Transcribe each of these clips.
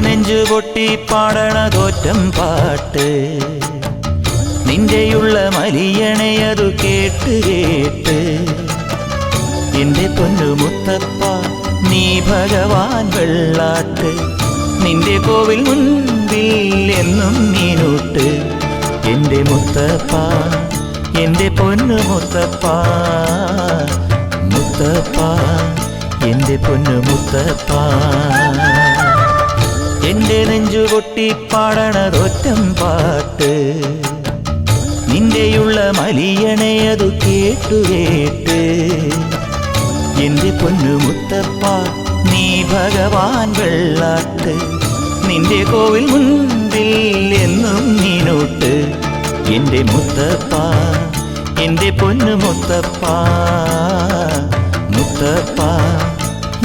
നെഞ്ചു പൊട്ടി പാടണതോറ്റം പാട്ട് നിന്റെയുള്ള മലിയണയതു കേട്ട് കേട്ട് എന്റെ പൊന്നു മുത്തപ്പ നീ ഭഗവാൻ വെള്ളാട്ട് നിന്റെ കോവിൽ മുൻപിൽ എന്നും നീനൂട്ട് എന്റെ മുത്തപ്പ എന്റെ പൊന്നു മുത്തപ്പ മുത്തപ്പ എന്റെ പൊന്നു മുത്തപ്പ എന്റെ നെഞ്ചു പൊട്ടി പാടണതൊറ്റം പാട്ട് നിന്റെയുള്ള മലിയണയതു കേട്ടു കേട്ട് എന്റെ പൊന്നു മുത്തപ്പ നീ ഭഗവാൻ വെള്ളാട്ട് നിന്റെ കോവിൽ മുൻപിൽ എന്നും നീനൂട്ട് എന്റെ മുത്തപ്പ എന്റെ പൊന്നു മുത്തപ്പ മുത്തപ്പ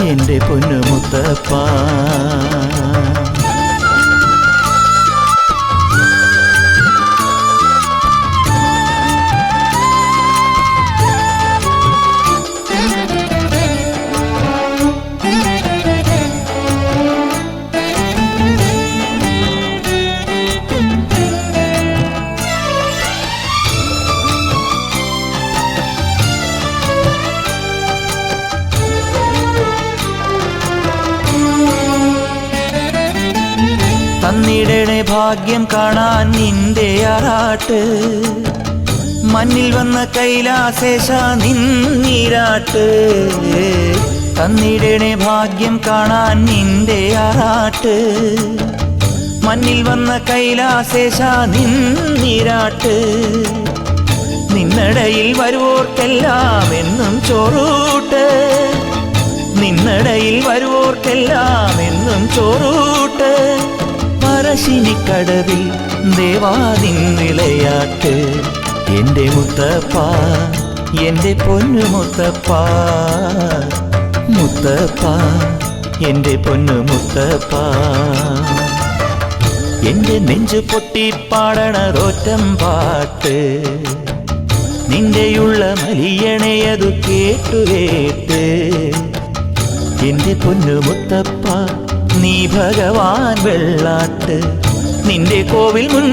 എന്റെ പൊന്നു മുത്തപ്പ തന്നിടണേ ഭാഗ്യം കാണാൻ നിന്റെ ആറാട്ട് മണ്ണിൽ വന്ന കൈലാസേശ നിന്നീരാട്ട് തന്നിടണേ ഭാഗ്യം കാണാൻ നിന്റെ ആറാട്ട് മണ്ണിൽ വന്ന കൈലാസേശ നിന്നീരാട്ട് നിന്നടയിൽ വരുവോർക്കെല്ലാം എന്നും ചോറൂട്ട് നിന്നടയിൽ വരുവോർക്കെല്ലാം എന്നും ചോറൂട്ട് പറശ്ശിനിക്കടവിൽ ദേവാദിൻ വിളയാട്ട് എന്റെ മുത്തപ്പ എന്റെ പൊന്നു മുത്തപ്പ മുത്തപ്പ എന്റെ പൊന്നു മുത്തപ്പ എന്റെ നെഞ്ചു പൊട്ടി പാടണതൊറ്റം പാട്ട് നിന്റെയുള്ള മലിയണയതു കേട്ടു കേട്ട് എന്റെ പൊന്നു മുത്തപ്പ നീ ഭഗവാൻ വെള്ളാട്ട് നിന്റെ കോവിൽ മുൻ